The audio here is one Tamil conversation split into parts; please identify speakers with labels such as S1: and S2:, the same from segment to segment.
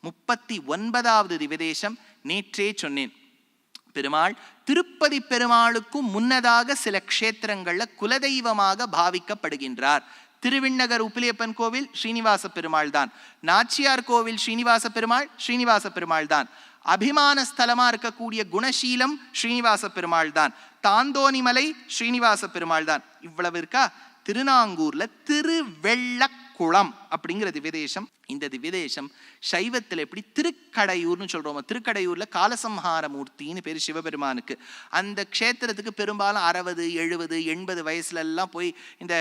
S1: 39வது திவ்யதேசம் நேற்றே சொன்னேன். பெருமாள் திருப்பதி பெருமாளுக்கும் முன்னதாக சில க்ஷேத்திரங்கள்ல குலதெய்வமாக பாவிக்கப்படுகின்றார். திருவிண்ணகர் உப்பிலியப்பன் கோவில் ஸ்ரீனிவாச பெருமாள் தான். நாச்சியார் கோவில் ஸ்ரீனிவாச பெருமாள் தான். அபிமான ஸ்தலமா இருக்கக்கூடிய குணசீலம் ஸ்ரீனிவாச பெருமாள் தான். தாந்தோணிமலை ஸ்ரீனிவாச பெருமாள் தான். இவ்வளவு இருக்கா? திருநாங்கூர்ல திருவெள்ளக்குளம் அப்படிங்கிற திவ்யதேசம். இந்த திவ்யதேசம் சைவத்தில் எப்படி திருக்கடையூர்னு சொல்றோமோ, திருக்கடையூர்ல காலசம்ஹார மூர்த்தின்னு பேர் சிவபெருமானுக்கு. அந்த க்ஷேத்திரத்துக்கு பெரும்பாலும் 60, 70, 80 வயசுல எல்லாம் போய் இந்த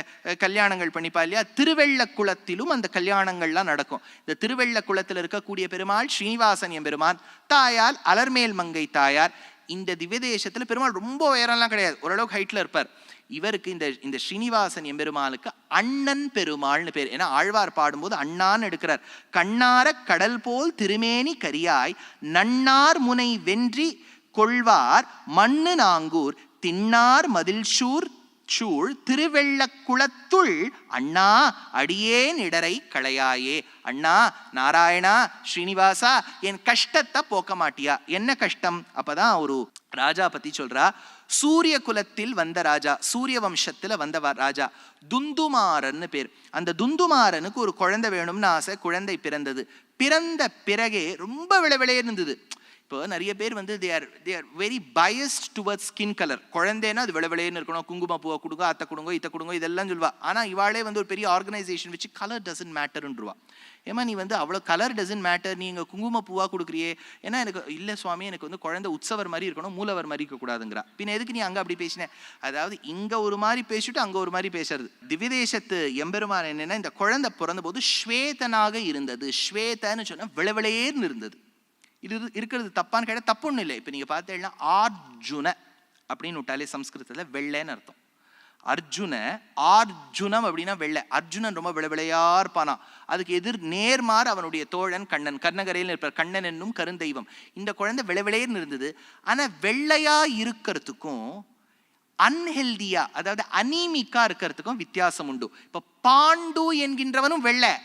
S1: கல்யாணங்கள் பண்ணிப்பா இல்லையா. திருவெள்ளக்குளத்திலும் அந்த கல்யாணங்கள்லாம் நடக்கும். இந்த திருவெள்ளக்குளத்தில் இருக்கக்கூடிய பெருமாள் ஸ்ரீனிவாசன் எம்பெருமான், தாயார் அலர்மேல் மங்கை தாயார். இந்த திவ்யதேசத்துல பெருமாள் ரொம்ப உயரம்லாம் கிடையாது, ஓரளவுக்கு ஹைட்ல இருப்பார். இவருக்கு இந்த ஸ்ரீனிவாசன் எம்பெருமானுக்கு அண்ணன் பெருமாள்னு பேர். ஏன்னா ஆழ்வார் பாடும்போது அண்ணான்னு எடுக்கிறார். கண்ணார கடல் போல் திருமேனி கரியாய் நன்னார் முனை வென்றி கொள்வார் மண்ணு நாங்கூர் தின்னார் மதில் சூழ் திருவெள்ளக்குளத்துள் அண்ணா அடியேன் இடரை களையாயே. அண்ணா நாராயணா ஸ்ரீனிவாசா, என் கஷ்டத்தை போக்க மாட்டியா? என்ன கஷ்டம்? அப்பதான் ஒரு ராஜா பத்தி சொல்றா. சூரிய குலத்தில் வந்த ராஜா, சூரிய வம்சத்துல வந்த ராஜா, துந்துமாரன்னு பேர். அந்த துந்துமாரனுக்கு ஒரு குழந்தை வேணும்னு ஆசை. குழந்தை பிறந்தது. பிறந்த பிறகே ரொம்ப விளைவிளையே இருந்தது. இப்போ நிறைய பேர் they are very biased towards skin color. குழந்தைன்னா அது விளைவிளையன்னு இருக்கணும், குங்கும பூவை கொடுங்க, அத்தை கொடுங்க, இத்தை கொடுங்க, இதெல்லாம் சொல்லுவா. ஆனா இவாளே ஒரு பெரிய ஆர்கனைசேஷன் வச்சு கலர் டசன்ட் மேட்டர்ன்றுவா. ஏமா நீ அவ்வளோ கலர் டசன்ட் மேட்டர், நீ இங்கே குங்கும பூவா கொடுக்குறியே. ஏன்னா எனக்கு இல்லை சுவாமி, எனக்கு குழந்தை உற்சவர் மாதிரி இருக்கணும், மூலவர் மாதிரி இருக்கக்கூடாதுங்கிறா. பின்ன எதுக்கு நீ அங்கே அப்படி பேசின? அதாவது இங்கே ஒரு மாதிரி பேசிட்டு அங்கே ஒரு மாதிரி பேசுறது. திவ்யதேசத்து எம்பெருமான் என்னன்னா, இந்த குழந்தை பிறந்த போது ஸ்வேதனாக இருந்தது. ஸ்வேதன்னு சொன்னா விளைவிளையேன்னு இருந்தது. இது இருக்கிறது தப்பான்னு கேட்டால் தப்பு ஒன்றும் இல்லை. இப்போ நீங்கள் பார்த்தீங்கன்னா ஆர்ஜுன அப்படின்னு விட்டாலே சம்ஸ்கிருதத்தில் வெள்ளைன்னு அர்த்தம். ஆர்ஜுனம் அப்படின்னா வெள்ளை. அர்ஜுனன் ரொம்ப விளைவிளையா இருப்பானா. அதுக்கு நேர்மாறு அவனுடைய தோழன் கண்ணன், கர்ணகரையில் இருப்பார். கண்ணன் என்னும் கருந்தெய்வம். இந்த குழந்தை விளைவிளையன்னு இருந்தது. ஆனால் வெள்ளையா இருக்கிறதுக்கும் அன்ஹெல்தியா, அதாவது அனீமிக்கா இருக்கிறதுக்கும் வித்தியாசம் உண்டு. இப்போ பாண்டு என்கின்றவனும் வெள்ளை,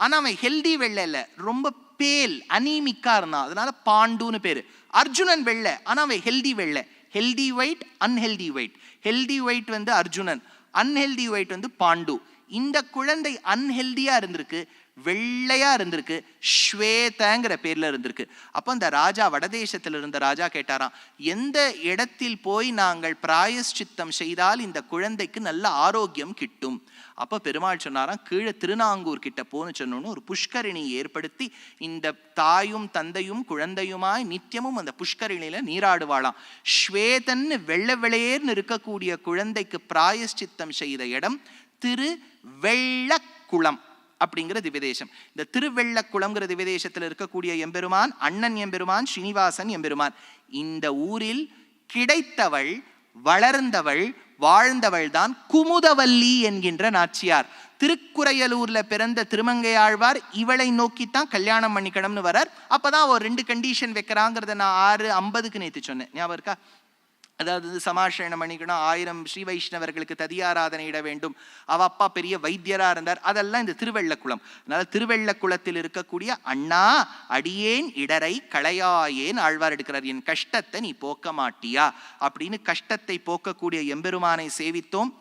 S1: ஆனால் அவன் ஹெல்தி வெள்ளை இல்லை, ரொம்ப பேல் அனீமிக்கா இருந்தான், அதனால பாண்டுன்னு பேரு. அர்ஜுனன் வெள்ளை, ஆனா அவன் ஹெல்தி வெள்ளை. Healthy white, unhealthy white. Healthy white Arjunan, unhealthy white Pandu. இந்த குழந்தை அன்ஹெல்தியா இருந்திருக்கு, வெள்ளையா இருந்திருக்கு, ஸ்வேதங்கிற பேர்ல இருந்திருக்கு. அப்போ அந்த ராஜா, வடதேசத்தில் இருந்த ராஜா கேட்டாராம், எந்த இடத்தில் போய் நாங்கள் பிராயஷ்சித்தம் செய்தால் இந்த குழந்தைக்கு நல்ல ஆரோக்கியம் கிட்டும்? அப்போ பெருமாள் சொன்னாராம், கீழே திருநாங்கூர் கிட்ட போன்னு சொன்னோன்னு ஒரு புஷ்கரிணி ஏற்படுத்தி இந்த தாயும் தந்தையும் குழந்தையுமாய் நித்தியமும் அந்த புஷ்கரிணியில நீராடுவாளாம். ஸ்வேதன்னு வெள்ளை இருக்கக்கூடிய குழந்தைக்கு பிராயஷ்சித்தம் செய்த இடம் திருவெள்ளக்குளம் அப்படிங்கிற திவ்யதேசம். இந்த திருவெள்ளக்குளம்ங்கிற திவ்யதேசத்தில் இருக்கக்கூடிய எம்பெருமான் அண்ணன் எம்பெருமான் ஸ்ரீனிவாசன் எம்பெருமான். இந்த ஊரில் கிடைத்தவள், வளர்ந்தவள், வாழ்ந்தவள் தான் குமுதவல்லி என்கின்ற நாச்சியார். திருக்குறையலூர்ல பிறந்த திருமங்கையாழ்வார் இவளை நோக்கித்தான் கல்யாணம் பண்ணிக்கணும்னு வரார். அப்பதான் ஒரு 2 கண்டிஷன் வைக்கிறாங்கிறத நான் 6:50 நேற்று சொன்னேன், ஞாபகம் இருக்கா? அதாவது சமாஷரணம் பண்ணிக்கணும், 1000 ஸ்ரீ வைஷ்ணவர்களுக்கு ததியாராதனை இட வேண்டும், அவ அப்பா பெரிய வைத்தியரா இருந்தார், அதெல்லாம் இந்த திருவெள்ளக்குளம். அதனால திருவெள்ளக்குளத்தில் இருக்கக்கூடிய அண்ணா அடியேன் இடரை களையாயேன் ஆழ்வார் எடுக்கிறார். என் கஷ்டத்தை நீ போக்க மாட்டியா அப்படின்னு கஷ்டத்தை போக்கக்கூடிய எம்பெருமானை சேவித்தோம்.